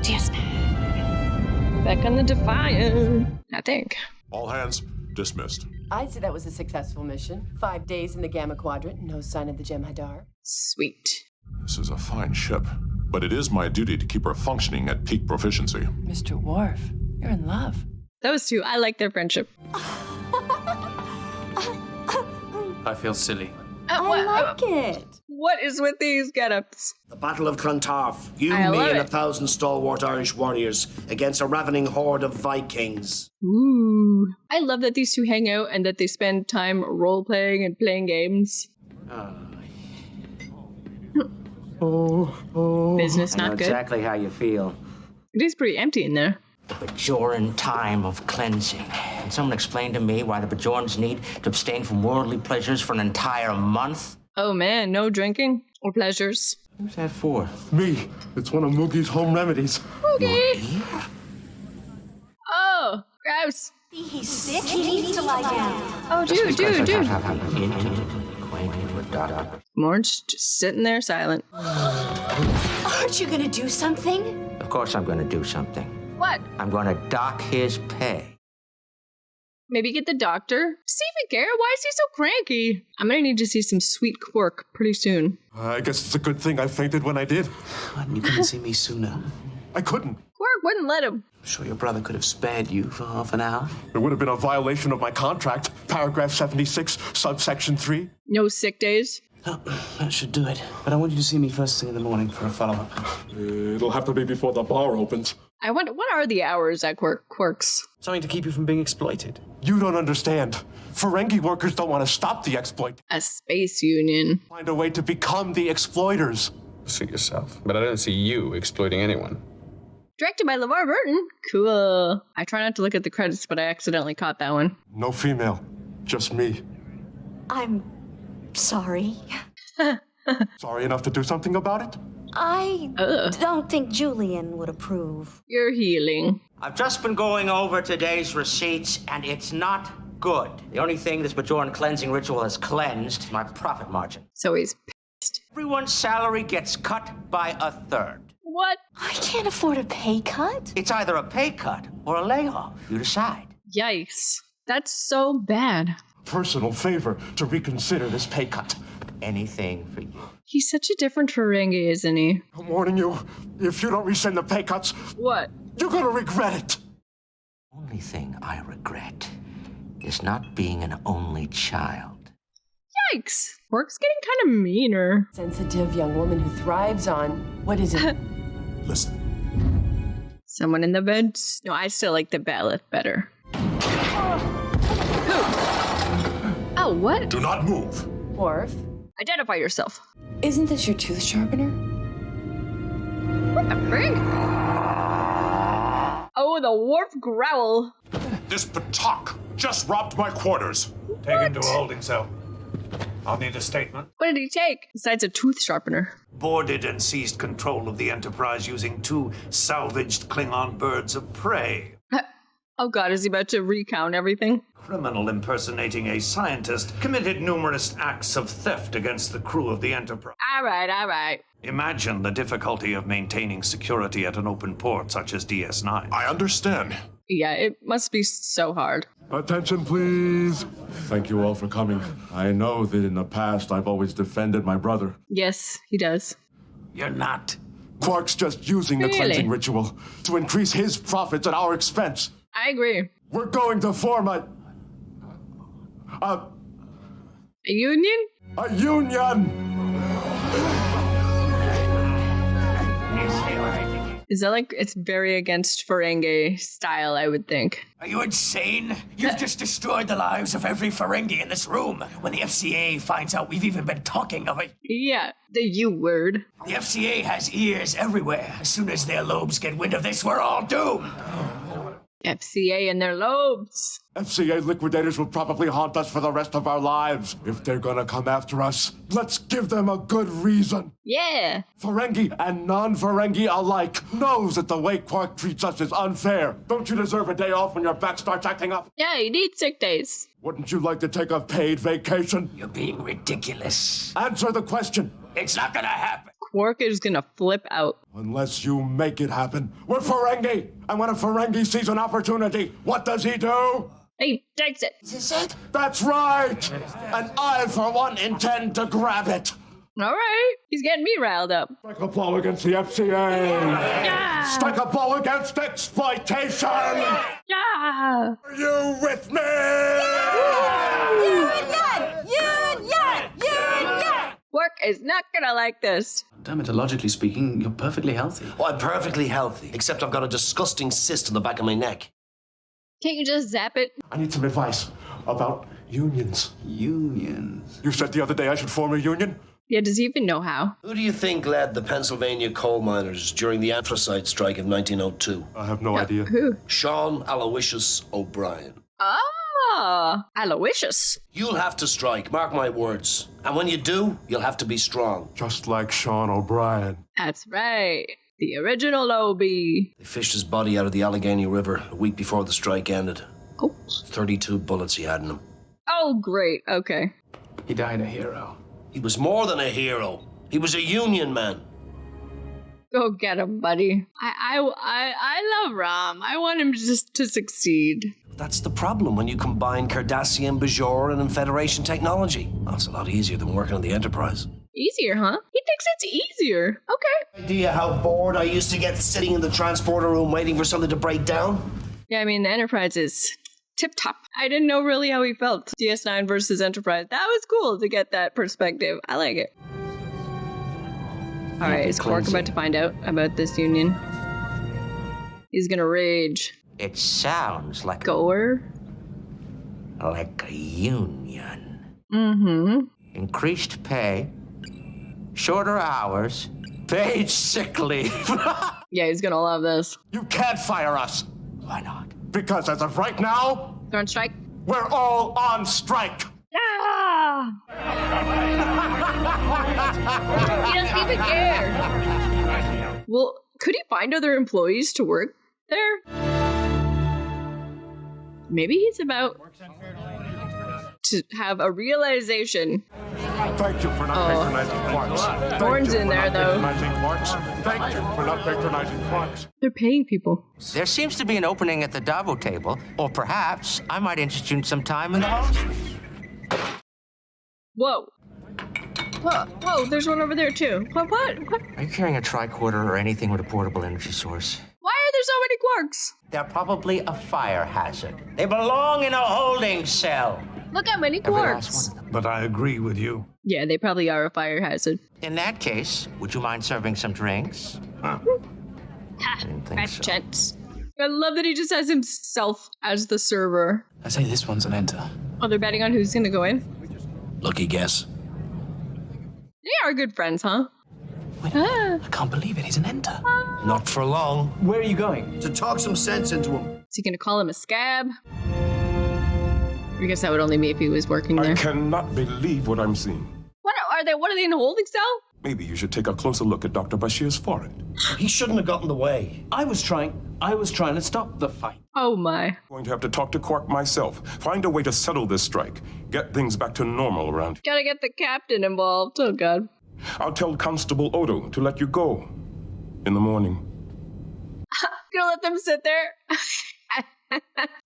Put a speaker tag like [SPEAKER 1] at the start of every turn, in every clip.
[SPEAKER 1] DS9. Back on the Defiant, I think.
[SPEAKER 2] All hands dismissed.
[SPEAKER 3] I'd say that was a successful mission. 5 days in the Gamma Quadrant, no sign of the Jem'Hadar.
[SPEAKER 1] Sweet.
[SPEAKER 2] This is a fine ship, but it is my duty to keep her functioning at peak proficiency.
[SPEAKER 3] Mr. Worf, you're in love.
[SPEAKER 1] Those two, I like their friendship.
[SPEAKER 4] I feel silly.
[SPEAKER 5] I like it.
[SPEAKER 1] What is with these get-ups?
[SPEAKER 6] The Battle of Clontarf. You,
[SPEAKER 1] I
[SPEAKER 6] me,
[SPEAKER 1] love
[SPEAKER 6] and
[SPEAKER 1] it.
[SPEAKER 6] 1,000 stalwart Irish warriors against a ravening horde of Vikings.
[SPEAKER 1] Ooh. I love that these two hang out and that they spend time role-playing and playing games. Business
[SPEAKER 7] I know
[SPEAKER 1] not good.
[SPEAKER 7] exactly how you feel.
[SPEAKER 1] It is pretty empty in there.
[SPEAKER 7] The Bajoran time of cleansing. Can someone explain to me why the Bajorans need to abstain from worldly pleasures for an entire month?
[SPEAKER 1] Oh man, no drinking or pleasures.
[SPEAKER 7] Who's that for?
[SPEAKER 8] Me. It's one of Moogie's home remedies.
[SPEAKER 1] Okay. Oh, gross.
[SPEAKER 5] He's sick. He needs to lie down.
[SPEAKER 1] Oh, dude.
[SPEAKER 7] Of
[SPEAKER 1] Morge just sitting there silent.
[SPEAKER 5] Aren't you gonna do something?
[SPEAKER 7] course I'm going to do something.
[SPEAKER 1] What?
[SPEAKER 7] I'm going to dock his pay.
[SPEAKER 1] Maybe get the doctor? Stephen Garrett, why is he so cranky? I'm gonna need to see some sweet Quark pretty soon.
[SPEAKER 8] I guess it's a good thing I fainted when I did.
[SPEAKER 4] Why didn't you come and see me sooner?
[SPEAKER 8] I couldn't.
[SPEAKER 1] Quark wouldn't let him.
[SPEAKER 4] I'm sure your brother could have spared you for half an hour.
[SPEAKER 8] It would have been a violation of my contract. Paragraph 76, subsection 3.
[SPEAKER 1] No sick days.
[SPEAKER 4] Oh, that should do it. But I want you to see me first thing in the morning for a follow-up.
[SPEAKER 8] It'll have to be before the bar opens.
[SPEAKER 1] I wonder, what are the hours at Quark's?
[SPEAKER 4] Something to keep you from being exploited.
[SPEAKER 8] You don't understand. Ferengi workers don't want to stop the exploit.
[SPEAKER 1] A space union.
[SPEAKER 8] Find a way to become the exploiters.
[SPEAKER 9] Suit yourself. But I don't see you exploiting anyone.
[SPEAKER 1] Directed by LeVar Burton. Cool. I try not to look at the credits, but I accidentally caught that one.
[SPEAKER 8] No female. Just me.
[SPEAKER 5] I'm sorry.
[SPEAKER 8] Sorry enough to do something about it?
[SPEAKER 5] I don't think Julian would approve.
[SPEAKER 1] You're healing.
[SPEAKER 7] I've just been going over today's receipts, and it's not good. The only thing this Bajoran cleansing ritual has cleansed is my profit margin.
[SPEAKER 1] So he's
[SPEAKER 7] Everyone's salary gets cut by a third.
[SPEAKER 1] What?
[SPEAKER 5] I can't afford a pay cut.
[SPEAKER 7] It's either a pay cut or a layoff. You decide.
[SPEAKER 1] Yikes. That's so bad.
[SPEAKER 8] Personal favor to reconsider this pay cut.
[SPEAKER 7] Anything for you.
[SPEAKER 1] He's such a different Ferengi, isn't he?
[SPEAKER 8] I'm warning you, if you don't rescind the pay cuts,
[SPEAKER 1] What?
[SPEAKER 8] you're gonna regret it.
[SPEAKER 7] Only thing I regret is not being an only child.
[SPEAKER 1] Yikes. Quark's getting kind of meaner.
[SPEAKER 3] Sensitive young woman who thrives on, what is it?
[SPEAKER 2] Listen,
[SPEAKER 1] Someone in the vents. No, I still like the Baalith better. Oh, what?
[SPEAKER 2] do not move.
[SPEAKER 3] Worf,
[SPEAKER 1] Identify yourself.
[SPEAKER 3] isn't this your tooth sharpener?
[SPEAKER 1] What the frig? Oh, the Worf growl.
[SPEAKER 2] This Patak just robbed my quarters.
[SPEAKER 10] Take him to a holding cell. I'll need a statement.
[SPEAKER 1] What did he take? Besides a tooth sharpener.
[SPEAKER 10] Boarded and seized control of the Enterprise using 2 salvaged Klingon birds of prey.
[SPEAKER 1] Oh god, is he about to recount everything?
[SPEAKER 10] Criminal impersonating a scientist committed numerous acts of theft against the crew of the Enterprise.
[SPEAKER 1] Alright.
[SPEAKER 10] Imagine the difficulty of maintaining security at an open port such as DS9.
[SPEAKER 2] I understand.
[SPEAKER 1] Yeah, it must be so hard.
[SPEAKER 8] Attention, please. Thank you all for coming. I know that in the past I've always defended my brother.
[SPEAKER 1] Yes, he does.
[SPEAKER 10] You're not.
[SPEAKER 8] Quark's just using the
[SPEAKER 1] Really?
[SPEAKER 8] cleansing ritual to increase his profits at our expense.
[SPEAKER 1] I agree.
[SPEAKER 8] We're going to form a
[SPEAKER 1] A union?
[SPEAKER 8] union.
[SPEAKER 1] Is that like, it's very against Ferengi style, I would think.
[SPEAKER 11] Are you insane? You've just destroyed the lives of every Ferengi in this room. When the FCA finds out we've even been talking of it.
[SPEAKER 1] Yeah, the U word.
[SPEAKER 11] The FCA has ears everywhere. As soon as their lobes get wind of this, we're all doomed.
[SPEAKER 1] FCA and their lobes.
[SPEAKER 8] FCA liquidators will probably haunt us for the rest of our lives. If they're gonna come after us, let's give them a good reason.
[SPEAKER 1] Yeah.
[SPEAKER 8] Ferengi and non-Ferengi alike knows that the way Quark treats us is unfair. Don't you deserve a day off when your back starts acting up?
[SPEAKER 1] Yeah, you need sick days.
[SPEAKER 8] Wouldn't you like to take a paid vacation?
[SPEAKER 11] You're being ridiculous.
[SPEAKER 8] Answer the question.
[SPEAKER 11] It's not gonna happen.
[SPEAKER 1] Quark is gonna flip out.
[SPEAKER 8] Unless you make it happen. We're Ferengi! And when a Ferengi sees an opportunity, what does he do?
[SPEAKER 1] He takes it.
[SPEAKER 6] Is this it?
[SPEAKER 8] That's right! And I, for one, intend to grab it!
[SPEAKER 1] All right. He's getting me riled up.
[SPEAKER 8] Strike a blow against the FCA!
[SPEAKER 1] Yeah.
[SPEAKER 8] Strike a blow against exploitation!
[SPEAKER 1] Yeah.
[SPEAKER 8] Are you with me?
[SPEAKER 1] Quark is not gonna like this.
[SPEAKER 4] Dermatologically speaking, you're perfectly healthy.
[SPEAKER 6] Oh, I'm perfectly healthy, except I've got a disgusting cyst on the back of my neck.
[SPEAKER 1] Can't you just zap it?
[SPEAKER 8] I need some advice about unions.
[SPEAKER 4] Unions?
[SPEAKER 8] You said the other day I should form a union?
[SPEAKER 1] Yeah, does he even know how?
[SPEAKER 6] Who do you think led the Pennsylvania coal miners during the anthracite strike of 1902?
[SPEAKER 8] I have no idea.
[SPEAKER 1] Who?
[SPEAKER 6] Sean Aloysius O'Brien.
[SPEAKER 1] Ah, Aloysius.
[SPEAKER 6] You'll have to strike, mark my words. And when you do, you'll have to be strong.
[SPEAKER 8] Just like Sean O'Brien.
[SPEAKER 1] That's right. The original Obi.
[SPEAKER 6] They fished his body out of the Allegheny River a week before the strike ended.
[SPEAKER 1] Oh.
[SPEAKER 6] 32 bullets he had in him.
[SPEAKER 1] Oh, great. Okay.
[SPEAKER 4] He died a hero.
[SPEAKER 6] He was more than a hero. He was a Union man.
[SPEAKER 1] Go get him, buddy. I love Ram. I want him just to succeed.
[SPEAKER 6] That's the problem when you combine Cardassian, Bajor, and Federation technology. Well, it's a lot easier than working on the Enterprise.
[SPEAKER 1] Easier, huh? He thinks it's easier. Okay.
[SPEAKER 6] Idea how bored I used to get sitting in the transporter room waiting for something to break down?
[SPEAKER 1] Yeah, I mean, the Enterprise is tip-top. I didn't know really how he felt. DS9 versus Enterprise. That was cool to get that perspective. I like it. All right, is Quark about to find out about this union? He's gonna rage.
[SPEAKER 7] It sounds like
[SPEAKER 1] Goer?
[SPEAKER 7] like a union.
[SPEAKER 1] Mm-hmm.
[SPEAKER 7] Increased pay, shorter hours, paid sick leave.
[SPEAKER 1] Yeah, he's gonna love this.
[SPEAKER 8] You can't fire us.
[SPEAKER 7] Why not?
[SPEAKER 8] Because as of right now,
[SPEAKER 1] They're on strike.
[SPEAKER 8] we're all on strike.
[SPEAKER 1] Ah! He doesn't even care. Well, could he find other employees to work there? Maybe he's about to have a realization.
[SPEAKER 8] Thank you for not patronizing Quarks. Thank
[SPEAKER 1] Thorn's
[SPEAKER 8] you
[SPEAKER 1] in
[SPEAKER 8] for
[SPEAKER 1] there,
[SPEAKER 8] not
[SPEAKER 1] though.
[SPEAKER 8] patronizing Quarks. Thank you for not patronizing Quarks.
[SPEAKER 1] They're paying people.
[SPEAKER 7] There seems to be an opening at the Dabo table, or perhaps I might interest you in some time in the house.
[SPEAKER 1] Whoa. Whoa, there's one over there, too. What?
[SPEAKER 7] Are you carrying a tricorder or anything with a portable energy source?
[SPEAKER 1] Why are there so many quarks?
[SPEAKER 7] They're probably a fire hazard. They belong in a holding cell.
[SPEAKER 1] Look how many
[SPEAKER 7] Every last
[SPEAKER 1] quarks.
[SPEAKER 7] one of them.
[SPEAKER 10] But I agree with you.
[SPEAKER 1] Yeah, they probably are a fire hazard.
[SPEAKER 7] In that case, would you mind serving some drinks?
[SPEAKER 1] Ha,
[SPEAKER 7] didn't think
[SPEAKER 1] rat
[SPEAKER 7] so.
[SPEAKER 1] chance. I love that he just has himself as the server.
[SPEAKER 4] I say this one's an enter.
[SPEAKER 1] Oh, they're betting on who's gonna go in?
[SPEAKER 6] Lucky guess.
[SPEAKER 1] They are good friends, huh?
[SPEAKER 4] Wait,
[SPEAKER 1] Ah.
[SPEAKER 4] I can't believe it. He's an enter.
[SPEAKER 6] Not for long.
[SPEAKER 4] Where are you going?
[SPEAKER 6] To talk some sense into him.
[SPEAKER 1] Is he gonna call him a scab? I guess that would only be if he was working there.
[SPEAKER 2] I cannot believe what I'm seeing.
[SPEAKER 1] What are they in a holding cell?
[SPEAKER 2] Maybe you should take a closer look at Dr. Bashir's forehead.
[SPEAKER 6] He shouldn't have gotten in the way.
[SPEAKER 4] I was trying to stop the fight.
[SPEAKER 1] Oh my.
[SPEAKER 2] I'm going to have to talk to Quark myself. Find a way to settle this strike. Get things back to normal around here.
[SPEAKER 1] Gotta get the captain involved. Oh god.
[SPEAKER 2] I'll tell Constable Odo to let you go in the morning.
[SPEAKER 1] Gonna let them sit there?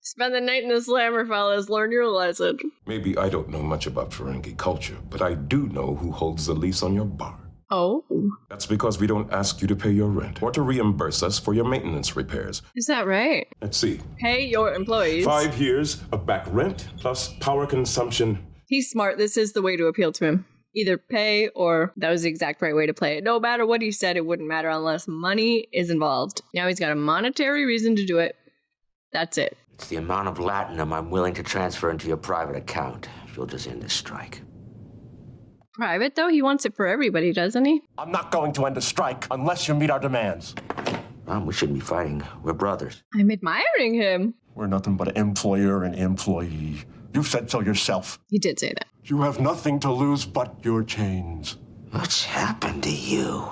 [SPEAKER 1] Spend the night in the slammer, fellas. Learn your lesson.
[SPEAKER 2] Maybe I don't know much about Ferengi culture, but I do know who holds the lease on your bar.
[SPEAKER 1] Oh.
[SPEAKER 2] That's because we don't ask you to pay your rent or to reimburse us for your maintenance repairs.
[SPEAKER 1] Is that right?
[SPEAKER 2] Let's see.
[SPEAKER 1] Pay your employees.
[SPEAKER 2] 5 years of back rent plus power consumption.
[SPEAKER 1] He's smart. This is the way to appeal to him. Either pay or that was the exact right way to play it. No matter what he said, it wouldn't matter unless money is involved. Now he's got a monetary reason to do it. That's it.
[SPEAKER 7] It's the amount of latinum I'm willing to transfer into your private account if you'll just end this strike.
[SPEAKER 1] Private, though? He wants it for everybody, doesn't he?
[SPEAKER 8] I'm not going to end the strike unless you meet our demands.
[SPEAKER 7] We shouldn't be fighting. We're brothers.
[SPEAKER 1] I'm admiring him.
[SPEAKER 8] We're nothing but an employer and employee. You said so yourself.
[SPEAKER 1] He did say that.
[SPEAKER 8] You have nothing to lose but your chains.
[SPEAKER 7] What's happened to you?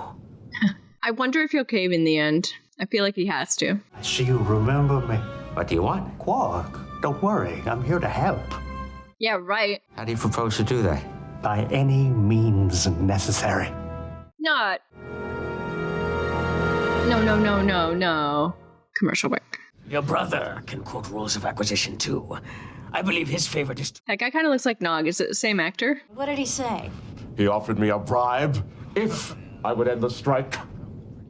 [SPEAKER 1] I wonder if he'll cave in the end. I feel like he has to.
[SPEAKER 12] So you remember me?
[SPEAKER 7] What do you want?
[SPEAKER 12] Quark, don't worry. I'm here to help.
[SPEAKER 1] Yeah, right.
[SPEAKER 7] How do you propose to do that?
[SPEAKER 12] By any means necessary.
[SPEAKER 1] not. No. Commercial break.
[SPEAKER 11] Your brother can quote rules of acquisition too. I believe his favorite is...
[SPEAKER 1] That guy kind of looks like Nog. Is it the same actor?
[SPEAKER 5] What did he say?
[SPEAKER 8] He offered me a bribe if I would end the strike.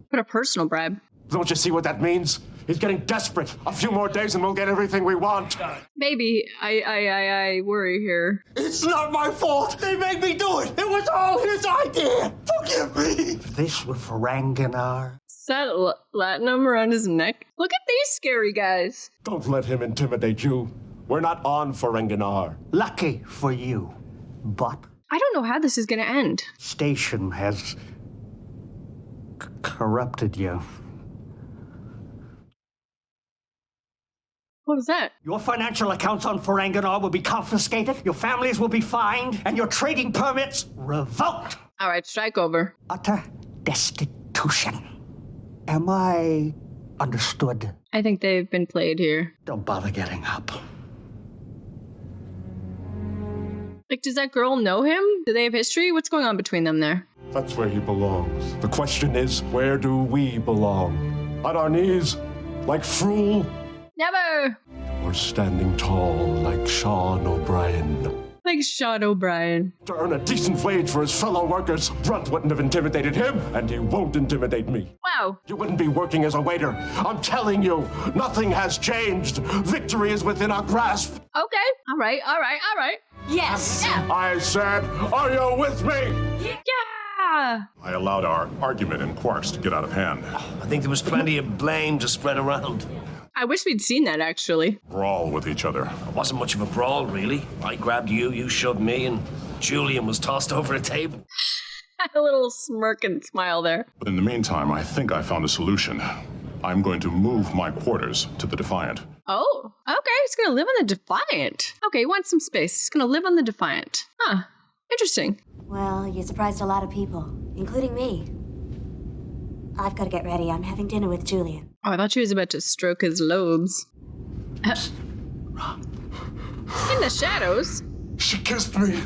[SPEAKER 1] What a personal bribe.
[SPEAKER 8] Don't you see what that means? He's getting desperate. A few more days and we'll get everything we want.
[SPEAKER 1] Baby, I worry here.
[SPEAKER 8] It's not my fault. They made me do it. It was all his idea. Forgive me.
[SPEAKER 12] If this were Ferenginar.
[SPEAKER 1] Is that Latinum around his neck? Look at these scary guys.
[SPEAKER 8] Don't let him intimidate you. We're not on Ferenginar.
[SPEAKER 12] Lucky for you. But
[SPEAKER 1] I don't know how this is going to end.
[SPEAKER 12] Station has corrupted you.
[SPEAKER 1] What was that?
[SPEAKER 12] Your financial accounts on Ferenginar will be confiscated, your families will be fined, and your trading permits revoked.
[SPEAKER 1] All right, strike over.
[SPEAKER 12] Utter destitution. Am I understood?
[SPEAKER 1] I think they've been played here.
[SPEAKER 12] Don't bother getting up.
[SPEAKER 1] Like, does that girl know him? Do they have history? What's going on between them there?
[SPEAKER 8] That's where he belongs. The question is, where do we belong? On our knees, like Frool?
[SPEAKER 1] Never!
[SPEAKER 8] Or standing tall, like Sean O'Brien?
[SPEAKER 1] Like Sean O'Brien.
[SPEAKER 8] To earn a decent wage for his fellow workers, Brunt wouldn't have intimidated him, and he won't intimidate me.
[SPEAKER 1] Wow.
[SPEAKER 8] You wouldn't be working as a waiter. I'm telling you, nothing has changed. Victory is within our grasp.
[SPEAKER 1] Okay. All right.
[SPEAKER 5] Yes.
[SPEAKER 1] Yeah.
[SPEAKER 8] I said, are you with me?
[SPEAKER 1] Yeah.
[SPEAKER 2] I allowed our argument in Quarks to get out of hand.
[SPEAKER 6] I think there was plenty of blame to spread around.
[SPEAKER 1] I wish we'd seen that, actually.
[SPEAKER 2] Brawl with each other.
[SPEAKER 6] It wasn't much of a brawl, really. I grabbed you, you shoved me, and Julian was tossed over a table.
[SPEAKER 1] A little smirk and smile there.
[SPEAKER 2] But in the meantime, I think I found a solution. I'm going to move my quarters to the Defiant.
[SPEAKER 1] Oh, okay. He's going to live on the Defiant. Okay, he wants some space. He's going to live on the Defiant. Huh. Interesting.
[SPEAKER 5] Well, you surprised a lot of people, including me. I've got to get ready. I'm having dinner with Julian.
[SPEAKER 1] Oh, I thought she was about to stroke his lobes. In the shadows?
[SPEAKER 8] She kissed me.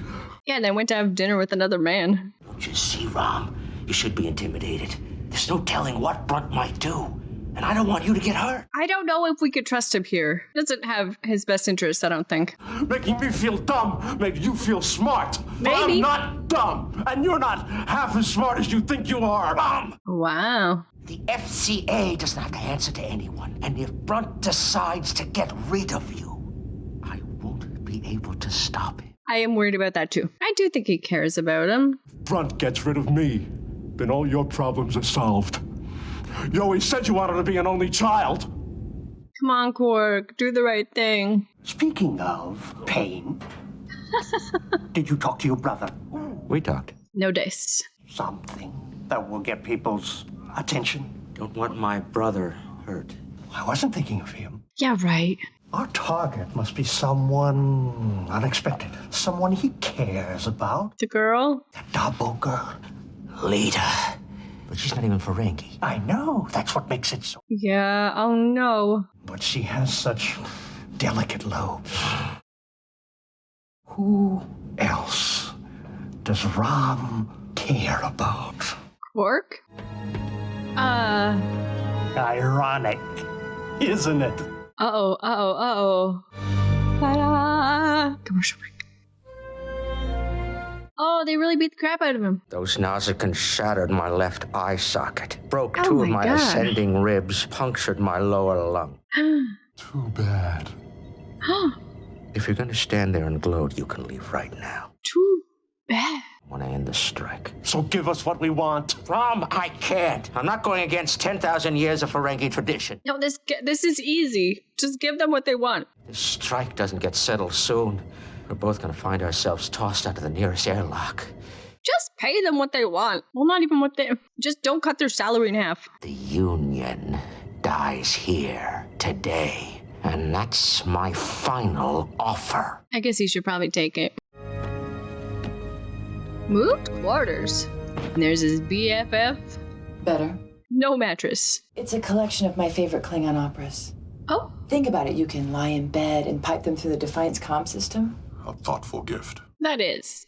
[SPEAKER 1] Yeah, and then went to have dinner with another man.
[SPEAKER 7] Don't you see, Rom? You should be intimidated. There's no telling what Brunt might do. And I don't want you to get hurt.
[SPEAKER 1] I don't know if we could trust him here. He doesn't have his best interests, I don't think.
[SPEAKER 8] Making me feel dumb made you feel smart.
[SPEAKER 1] Maybe.
[SPEAKER 8] But I'm not dumb, and you're not half as smart as you think you are, Mom.
[SPEAKER 1] Wow.
[SPEAKER 7] The FCA doesn't have to answer to anyone. And if Brunt decides to get rid of you, I won't be able to stop it.
[SPEAKER 1] I am worried about that too. I do think he cares about him.
[SPEAKER 8] If Brunt gets rid of me, then all your problems are solved. You always said you wanted to be an only child.
[SPEAKER 1] Come on, Quark. Do the right thing.
[SPEAKER 12] Speaking of pain, did you talk to your brother?
[SPEAKER 7] We talked.
[SPEAKER 1] No dice.
[SPEAKER 12] Something that will get people's attention.
[SPEAKER 7] Don't want my brother hurt.
[SPEAKER 12] I wasn't thinking of him.
[SPEAKER 1] Yeah, right.
[SPEAKER 12] Our target must be someone unexpected. Someone he cares about.
[SPEAKER 1] The girl?
[SPEAKER 12] The double girl.
[SPEAKER 7] Lita. But she's not even Ferengi.
[SPEAKER 12] I know. That's what makes it so.
[SPEAKER 1] Yeah, oh no.
[SPEAKER 12] But she has such delicate lobes. Who else does Rom care about?
[SPEAKER 1] Quark?
[SPEAKER 12] Ironic, isn't it?
[SPEAKER 1] Uh-oh. Ta-da! Commercial break. Oh, they really beat the crap out of him.
[SPEAKER 7] Those Nazicans shattered my left eye socket, broke
[SPEAKER 1] Oh
[SPEAKER 7] two of
[SPEAKER 1] my
[SPEAKER 7] my
[SPEAKER 1] God.
[SPEAKER 7] ascending ribs, punctured my lower lung.
[SPEAKER 8] Too bad.
[SPEAKER 7] If you're gonna stand there and gloat, you can leave right now.
[SPEAKER 1] Too bad.
[SPEAKER 7] When I end the strike.
[SPEAKER 8] So give us what we want.
[SPEAKER 7] Rom, I can't. I'm not going against 10,000 years of Ferengi tradition.
[SPEAKER 1] No, this is easy. Just give them what they want.
[SPEAKER 7] This strike doesn't get settled soon. We're both gonna find ourselves tossed out of the nearest airlock.
[SPEAKER 1] Just pay them what they want. Well, not even what they... Just don't cut their salary in half.
[SPEAKER 7] The Union dies here today. And that's my final offer.
[SPEAKER 1] I guess he should probably take it. Moved quarters. And there's his BFF.
[SPEAKER 3] Better.
[SPEAKER 1] No mattress.
[SPEAKER 3] It's a collection of my favorite Klingon operas.
[SPEAKER 1] Oh.
[SPEAKER 3] Think about it. You can lie in bed and pipe them through the Defiance comm system.
[SPEAKER 2] A thoughtful gift.
[SPEAKER 1] That is.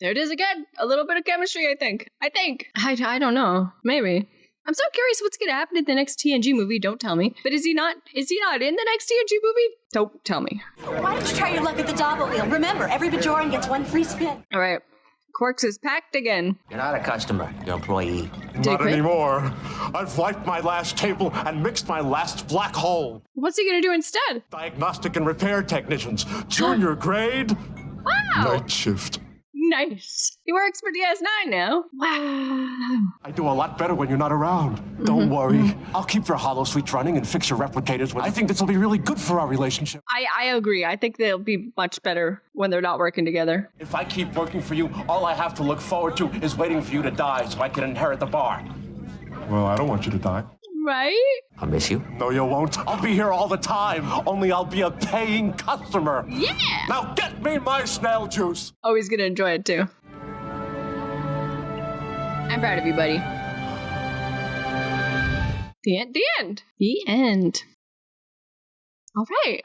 [SPEAKER 1] There it is again. A little bit of chemistry, I think. I don't know. Maybe. I'm so curious what's going to happen in the next TNG movie. Don't tell me. But is he not in the next TNG movie? Don't tell me.
[SPEAKER 5] Why don't you try your luck at the Dabo wheel? Remember, every Bajoran gets one free spin.
[SPEAKER 1] All right. Quarks is packed again.
[SPEAKER 7] You're not a customer, you're an employee.
[SPEAKER 8] Not anymore. I've wiped my last table and mixed my last black hole.
[SPEAKER 1] What's he going to do instead?
[SPEAKER 8] Diagnostic and repair technicians. Junior grade.
[SPEAKER 1] Wow.
[SPEAKER 8] Night shift.
[SPEAKER 1] Nice. He works for DS9 now. Wow.
[SPEAKER 8] I do a lot better when you're not around. Don't worry. I'll keep your hollow suites running and fix your replicators. I think this will be really good for our relationship.
[SPEAKER 1] I agree. I think they'll be much better when they're not working together.
[SPEAKER 8] If I keep working for you, all I have to look forward to is waiting for you to die so I can inherit the bar. Well, I don't want you to die.
[SPEAKER 1] Right?
[SPEAKER 7] I'll miss you.
[SPEAKER 8] No, you won't. I'll be here all the time. Only I'll be a paying customer.
[SPEAKER 1] Yeah.
[SPEAKER 8] Now get me my snail juice.
[SPEAKER 1] Oh, he's gonna enjoy it too. I'm proud of you, buddy. The end. All right.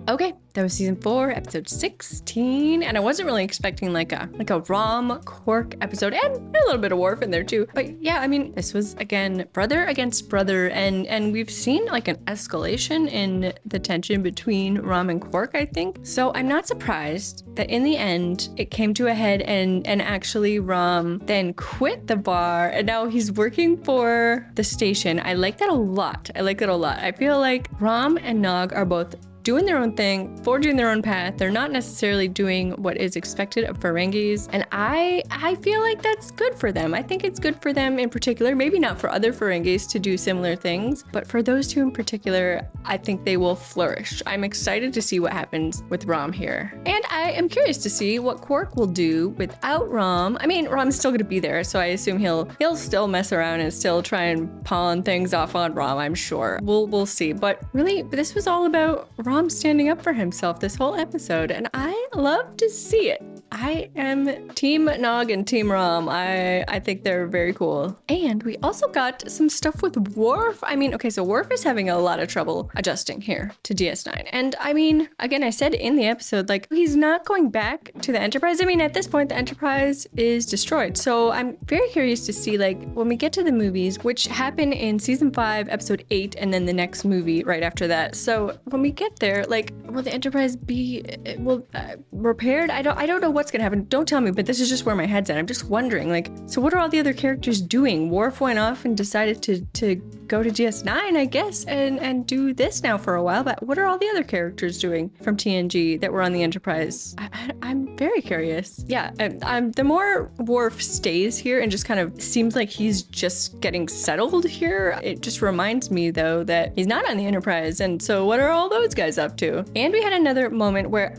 [SPEAKER 1] Okay, that was season 4, episode 16, and I wasn't really expecting like a Rom Quark episode, and a little bit of Worf in there too. But yeah, I mean, this was again brother against brother, and we've seen like an escalation in the tension between Rom and Quark, I think. So I'm not surprised that in the end it came to a head, and actually Rom then quit the bar, and now he's working for the station. I like that a lot. I feel like Rom and Nog are both doing their own thing, forging their own path. They're not necessarily doing what is expected of Ferengis, and I feel like that's good for them. I think it's good for them in particular, maybe not for other Ferengis to do similar things, but for those two in particular, I think they will flourish. I'm excited to see what happens with Rom here. And I am curious to see what Quark will do without Rom. I mean, Rom's still gonna be there, so I assume he'll still mess around and still try and pawn things off on Rom, I'm sure. We'll see. But really, this was all about Rom standing up for himself this whole episode, and I love to see it. I am Team Nog and Team Rom. I think they're very cool. And we also got some stuff with Worf. I mean, okay, so Worf is having a lot of trouble adjusting here to DS9. And I mean, again, I said in the episode, like, he's not going back to the Enterprise. I mean, at this point, the Enterprise is destroyed. So I'm very curious to see, like, when we get to the movies, which happen in season 5, episode 8, and then the next movie right after that. So when we get there, like, will the Enterprise be repaired? I don't know what's gonna happen. Don't tell me, but this is just where my head's at. I'm just wondering, like, so what are all the other characters doing? Worf went off and decided to go to DS9, I guess, and do this now for a while, but what are all the other characters doing from TNG that were on the Enterprise? I'm very curious. Yeah, the more Worf stays here and just kind of seems like he's just getting settled here, it just reminds me, though, that he's not on the Enterprise, and so what are all those guys up to? And we had another moment where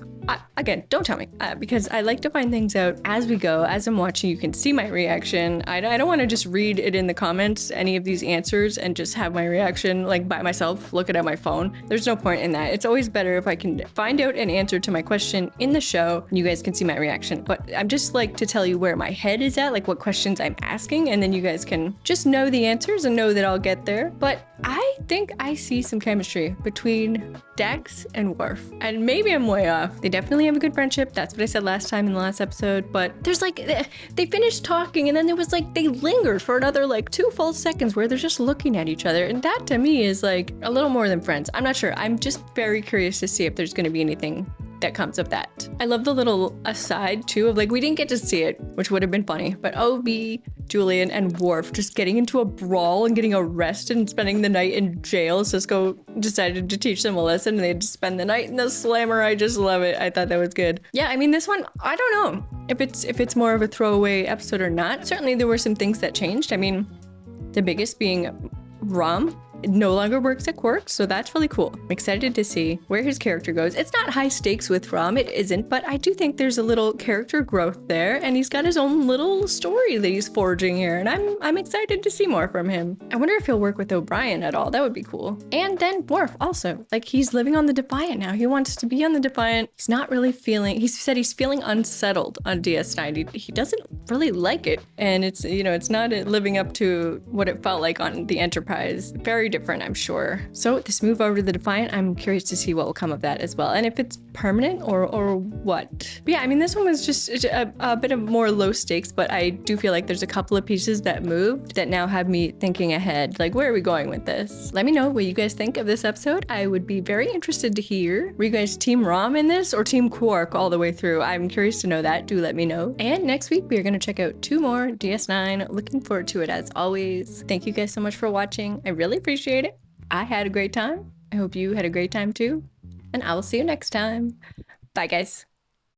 [SPEAKER 1] again, don't tell me, because I like to find things out as we go. As I'm watching, you can see my reaction. I don't want to just read it in the comments, any of these answers, and just have my reaction like by myself, looking at my phone. There's no point in that. It's always better if I can find out an answer to my question in the show, and you guys can see my reaction. But I'm just like to tell you where my head is at, like what questions I'm asking, and then you guys can just know the answers and know that I'll get there. But I think I see some chemistry between Dax and Worf, and maybe I'm way off. They definitely have a good friendship. That's what I said last time in the last episode, but there's like, they finished talking and then there was like, they lingered for another like 2 full seconds where they're just looking at each other, and that to me is like a little more than friends. I'm not sure. I'm just very curious to see if there's going to be anything that comes of that. I love the little aside too of like, we didn't get to see it, which would have been funny, but OB, Julian, and Worf just getting into a brawl and getting arrested and spending the night in jail. Cisco decided to teach them a lesson and they had to spend the night in the slammer. I just love it. I thought that was good. Yeah, I mean, this one, I don't know if it's more of a throwaway episode or not. Certainly there were some things that changed. I mean, the biggest being Rom no longer works at Quark, so that's really cool. I'm excited to see where his character goes. It's not high stakes with Rom, it isn't, but I do think there's a little character growth there, and he's got his own little story that he's forging here, and I'm excited to see more from him. I wonder if he'll work with O'Brien at all. That would be cool. And then Worf also, like, he's living on the Defiant now. He wants to be on the Defiant. He's not really feeling, he said he's feeling unsettled on DS9. He doesn't really like it, and it's, you know, it's not living up to what it felt like on the Enterprise. Very very different, I'm sure. So this move over to the Defiant, I'm curious to see what will come of that as well, and if it's permanent or what. But yeah, I mean, this one was just a bit of more low stakes, but I do feel like there's a couple of pieces that moved that now have me thinking ahead, like, where are we going with this? Let me know what you guys think of this episode. I would be very interested to hear. Were you guys Team Rom in this or Team Quark all the way through? I'm curious to know that. Do let me know. And next week, we are going to check out 2 more DS9. Looking forward to it as always. Thank you guys so much for watching. I really appreciate it. I had a great time. I hope you had a great time too. And I will see you next time. Bye, guys.